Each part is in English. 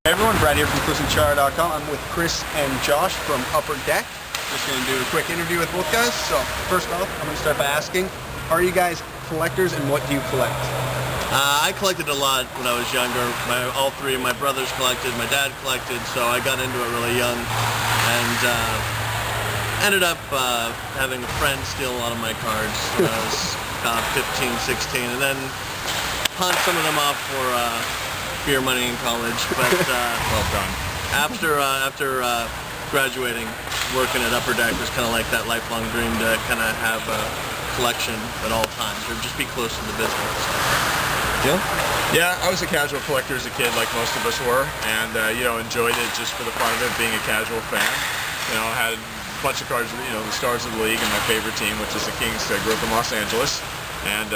Hey everyone, Brad here from Cloutsnchara.com. I'm with Chris and Josh from Upper Deck. Just going to do a quick interview with both guys. So first off, I'm going to start by asking, are you guys collectors and what do you collect? I collected a lot when I was younger. All three of my brothers collected, my dad collected, so I got into it really young and ended up having a friend steal a lot of my cards when I was about 15, 16, and then pawned some of them off for beer money in college, but well done. After graduating, working at Upper Deck was kind of like that lifelong dream to kind of have a collection at all times, or just be close to the business. Jill? Yeah, I was a casual collector as a kid, like most of us were, and enjoyed it just for the fun of it, being a casual fan. Had a bunch of cards, the stars of the league and my favorite team, which is the Kings. I grew up in Los Angeles. And,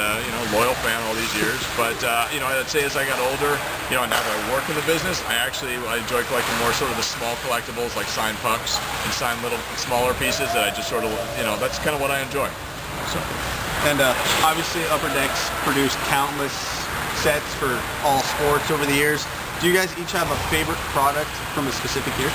loyal fan all these years. But, I'd say as I got older, and now that I work in the business, I enjoy collecting more sort of the small collectibles like signed pucks and signed little smaller pieces that I just sort of, that's kind of what I enjoy. So. And obviously Upper Deck's produced countless sets for all sports over the years. Do you guys each have a favorite product from a specific year?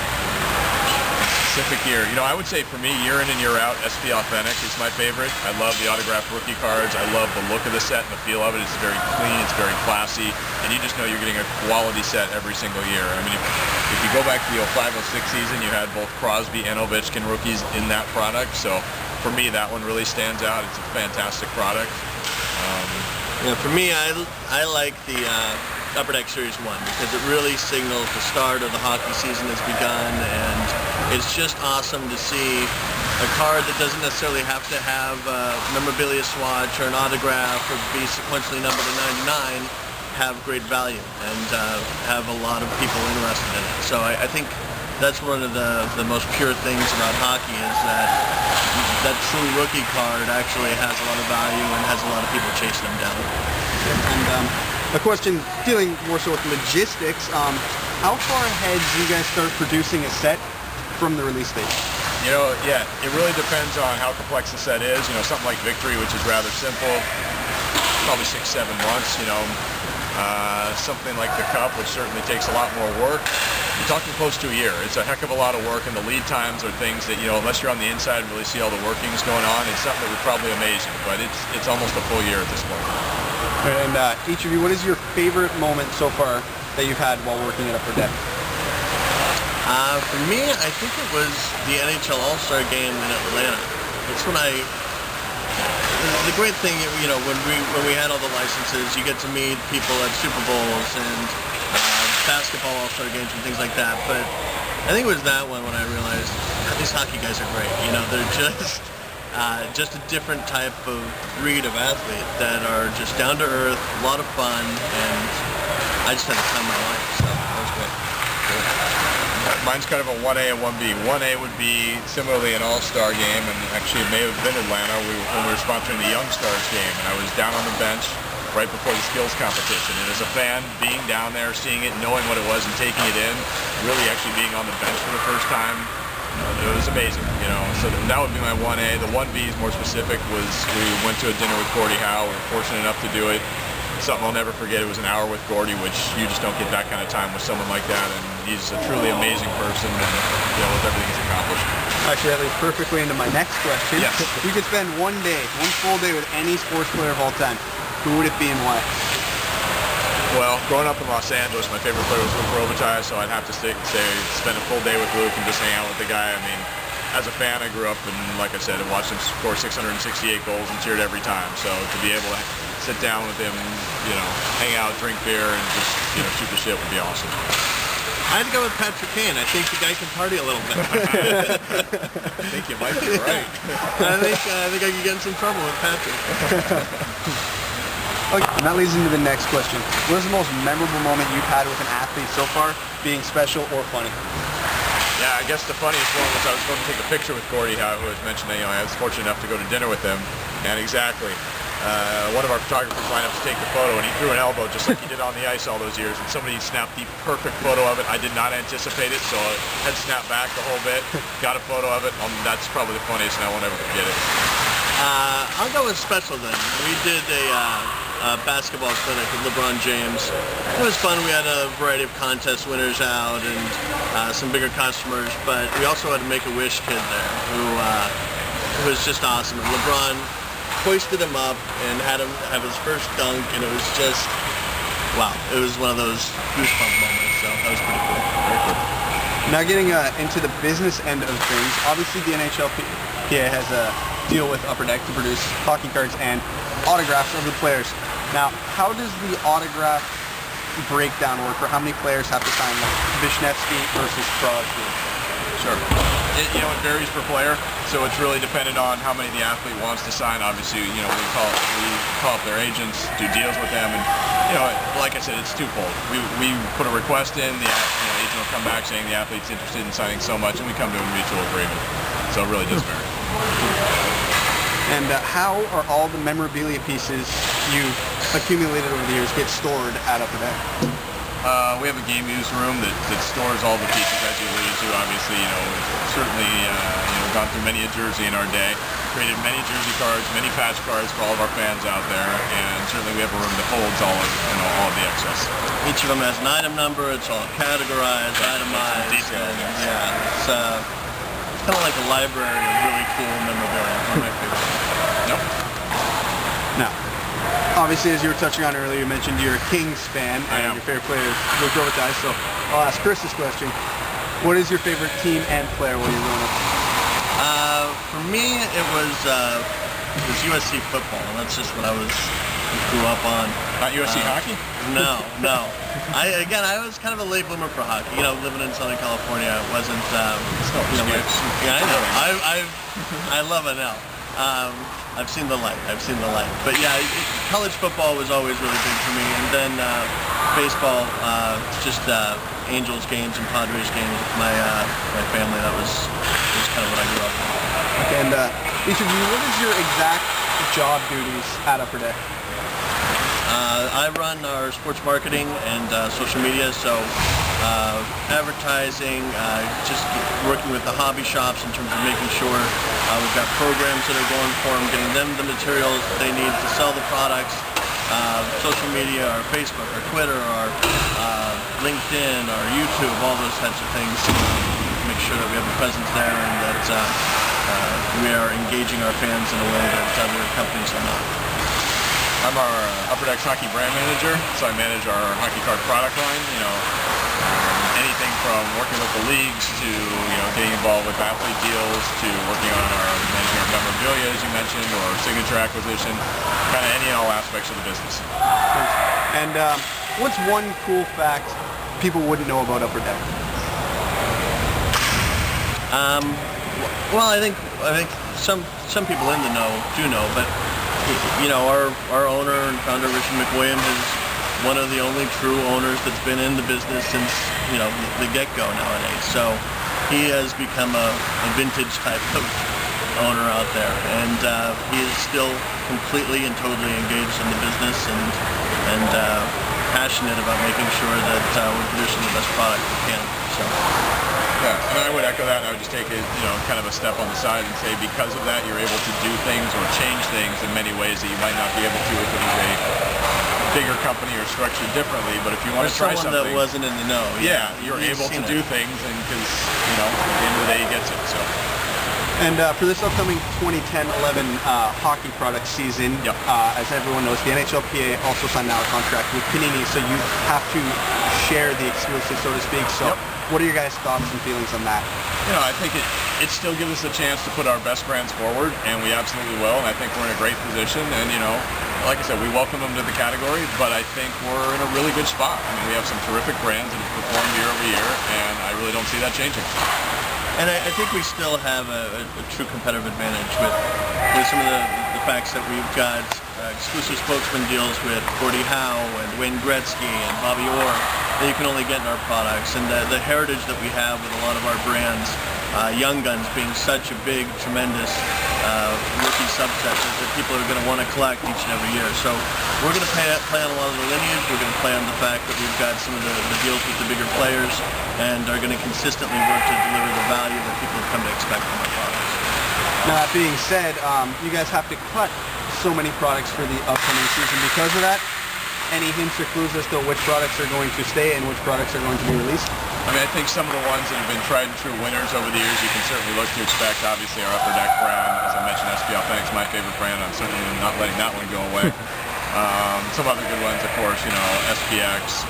Specific year. I would say for me, year in and year out, SP Authentic is my favorite. I love the autographed rookie cards. I love the look of the set and the feel of it. It's very clean, it's very classy, and you just know you're getting a quality set every single year. I mean, if you go back to the 05-06 season, you had both Crosby and Ovechkin rookies in that product, so for me, that one really stands out. It's a fantastic product. For me, I like the Upper Deck Series 1 because it really signals the start of the hockey season has begun, and it's just awesome to see a card that doesn't necessarily have to have a memorabilia swatch or an autograph or be sequentially numbered to 99 have great value and have a lot of people interested in it. So I think that's one of the most pure things about hockey is that true rookie card actually has a lot of value and has a lot of people chasing them down. And a question dealing more so with logistics, how far ahead do you guys start producing a set from the release date? It really depends on how complex the set is. Something like Victory, which is rather simple, probably 6-7 months. Something like the Cup, which certainly takes a lot more work. You're talking close to a year. It's a heck of a lot of work, and the lead times are things that, unless you're on the inside and really see all the workings going on, it's something that would probably amaze you, but it's almost a full year at this point. And each of you, what is your favorite moment so far that you've had while working at Upper Deck? For me, I think it was the NHL All-Star game in Atlanta. That's when the great thing, when we had all the licenses, you get to meet people at Super Bowls and basketball All-Star games and things like that. But I think it was that one when I realized these hockey guys are great. They're just a different type of breed of athlete that are just down to earth, a lot of fun, and I just had the time of my life. So that was great. Mine's kind of a 1A and 1B. 1A would be similarly an all-star game, and actually it may have been Atlanta when we were sponsoring the Young Stars game, and I was down on the bench right before the skills competition. And as a fan, being down there, seeing it, knowing what it was and taking it in, really actually being on the bench for the first time, it was amazing, So that would be my 1A. The 1B is more specific, was we went to a dinner with Gordie Howe. We were fortunate enough to do it. Something I'll never forget. It was an hour with Gordie, which you just don't get that kind of time with someone like that, and he's a truly amazing person, and with everything he's accomplished. Actually, that leads perfectly into my next question. Yes. If you could spend one full day with any sports player of all time, who would it be and why? Well, growing up in Los Angeles, my favorite player was Luke Robitaille, so I'd have to say spend a full day with Luke and just hang out with the guy. I mean, as a fan, I grew up and, like I said, I watched him score 668 goals and cheered every time. So to be able to sit down with him, hang out, drink beer, and just, shoot the shit would be awesome. I had to go with Patrick Kane. I think the guy can party a little bit. I think you might be right. I think I could get in some trouble with Patrick. Okay, and that leads into the next question. What is the most memorable moment you've had with an athlete so far, being special or funny? Yeah, I guess the funniest one was I was going to take a picture with Gordie Howe, who was mentioned that, I was fortunate enough to go to dinner with him, and exactly. One of our photographers lined up to take the photo, and he threw an elbow just like he did on the ice all those years, and somebody snapped the perfect photo of it. I did not anticipate it, so I had snapped back the whole bit, got a photo of it. That's probably the funniest, and I won't ever forget it. I'll go with special then. We did a basketball clinic with LeBron James. It was fun. We had a variety of contest winners out and some bigger customers, but we also had a Make-A-Wish kid there who was just awesome. And LeBron hoisted him up and had him have his first dunk, and it was just, wow. It was one of those goosebump moments, so that was pretty cool. Very cool. Now getting into the business end of things, obviously the NHLPA has a deal with Upper Deck to produce hockey cards and autographs of the players. Now, how does the autograph breakdown work, or how many players have to sign, like Vishnevsky versus Crosby? Sure. It varies per player, so it's really dependent on how many the athlete wants to sign. Obviously, we call up their agents, do deals with them, and like I said, it's twofold. We put a request in, the agent will come back saying the athlete's interested in signing so much, and we come to a mutual agreement. So it really does vary. And how are all the memorabilia pieces you've accumulated over the years get stored at Upper Deck? We have a game use room that stores all the pieces, as you alluded to. Obviously, we've certainly gone through many a jersey in our day, created many jersey cards, many patch cards for all of our fans out there, and certainly we have a room that holds all of the excess. Each of them has an item number. It's all categorized, itemized. Detailed, yes. Yeah, it's kind of like a library of really cool memorabilia. One of my favorites. Nope. Now, obviously, as you were touching on earlier, you mentioned you're a Kings fan, and your favorite player is Luke Robitaille, so I'll ask Chris this question. What is your favorite team and player while you're growing up? For me, it was USC football, and that's just what I grew up on. Not USC hockey? No. I was kind of a late bloomer for hockey. Living in Southern California, it wasn't. Yeah, I know. I love it now. I've seen the light. But yeah, college football was always really big for me, and then baseball, just Angels games and Padres games with my family. That was kind of what I grew up with. Okay, and each of you, what is your exact job duties at Upper Deck? I run our sports marketing and social media, so advertising, just working with the hobby shops in terms of making sure we've got programs that are going for them, getting them the materials that they need to sell the products. Social media, our Facebook, our Twitter, our LinkedIn, our YouTube, all those types of things. Make sure that we have a presence there and that we are engaging our fans in a way that other companies are not. I'm our Upper Deck's hockey brand manager, so I manage our hockey card product line. Anything from working with the leagues to getting involved with athlete deals to working on managing our memorabilia, as you mentioned, or signature acquisition, kind of any and all aspects of the business. And what's one cool fact people wouldn't know about Upper Deck? Well, I think some people in the know do know, but our owner and founder Richard McWilliam is one of the only true owners that's been in the business since the get-go nowadays. So he has become a vintage type of owner out there, and he is still completely and totally engaged in the business and passionate about making sure that we're producing the best product we can. So. Yeah, and I would echo that, and I would just take it, kind of a step on the side and say because of that, you're able to do things or change things in many ways that you might not be able to if it was a bigger company or structured differently. But if you want to try something that wasn't in the know, you're able to do things, and because at the end of the day, he gets it. So. And for this upcoming 2010-11 hockey product season, as everyone knows, the NHLPA also signed out a contract with Panini, so you have to share the exclusive, so to speak. So. What are your guys' thoughts and feelings on that? I think it still gives us a chance to put our best brands forward, and we absolutely will. And I think we're in a great position. And like I said, we welcome them to the category, but I think we're in a really good spot. I mean, we have some terrific brands that have performed year over year, and I really don't see that changing. And I think we still have a true competitive advantage with some of the facts that we've got exclusive spokesman deals with Gordie Howe and Wayne Gretzky and Bobby Orr that you can only get in our products, and the heritage that we have with a lot of our brands, Young Guns being such a big, tremendous rookie subset that people are going to want to collect each and every year. So we're going to play on a lot of the lineage. We're going to play on the fact that we've got some of the deals with the bigger players and are going to consistently work to deliver the value that people have come to expect from our products. Now, that being said, you guys have to cut so many products for the upcoming season because of that. Any hints or clues as to which products are going to stay and which products are going to be released? I mean, I think some of the ones that have been tried and true winners over the years, you can certainly look to expect. Obviously, our Upper Deck brand, as I mentioned, SP Authentic's my favorite brand. I'm certainly not letting that one go away. Some other good ones, of course, you know, SPX,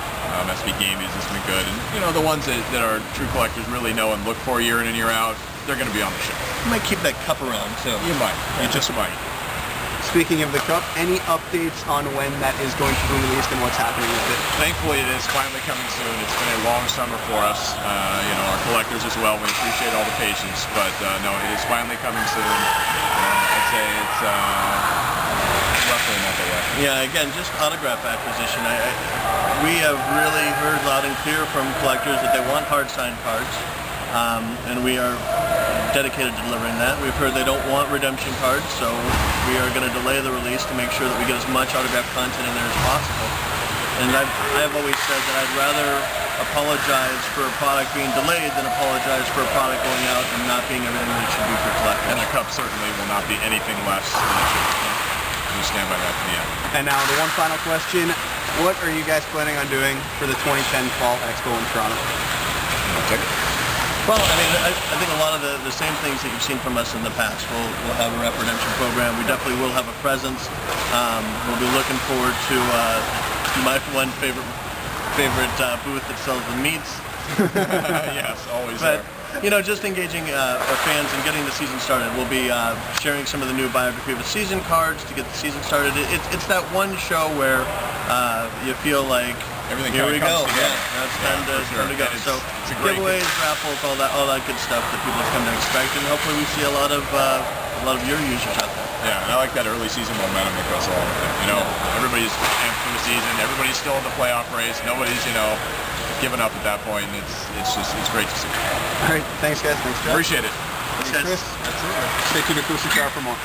SP Gamies has been good. And, you know, the ones that our true collectors really know and look for year in and year out, they're going to be on the show. You might keep that cup around, too. You might. You just might. Speaking of the cup, any updates on when that is going to be released and what's happening with it? Thankfully, it is finally coming soon. It's been a long summer for us. You know, our collectors as well. We appreciate all the patience, but no, it is finally coming soon. I'd say it's roughly a month away. Yeah, again, just autograph acquisition. We have really heard loud and clear from collectors that they want hard signed cards, and we are dedicated to delivering that. We've heard they don't want redemption cards, so we are going to delay the release to make sure that we get as much autograph content in there as possible. And I've always said that I'd rather apologize for a product being delayed than apologize for a product going out and not being everything that it should be for collectors. And the cup certainly will not be anything less than it should be. We stand by that to the end. And now the one final question, what are you guys planning on doing for the 2010 Fall Expo in Toronto? I'll take it. Well, I mean, I think a lot of the same things that you've seen from us in the past. We'll have a rep redemption program. We definitely will have a presence. We'll be looking forward to my one favorite booth that sells the meats. Yes, always But, there. you know, just engaging our fans and getting the season started. We'll be sharing some of the new biography of the season cards to get the season started. It's that one show where you feel like, Everything here we comes go. together. Yeah, it's time to go. So it's a great giveaways, raffles, all that good stuff that people have come to expect, and hopefully we see a lot of your users out there. Yeah, and I like that early season momentum that goes along with it. You know, everybody's amped for the season. Everybody's still in the playoff race. Nobody's, you know, giving up at that point. And it's great to see. All right, thanks guys. Thanks, Jeff. Appreciate it. Thanks, Chris. Absolutely. Stay tuned to Cloutsnchara for more.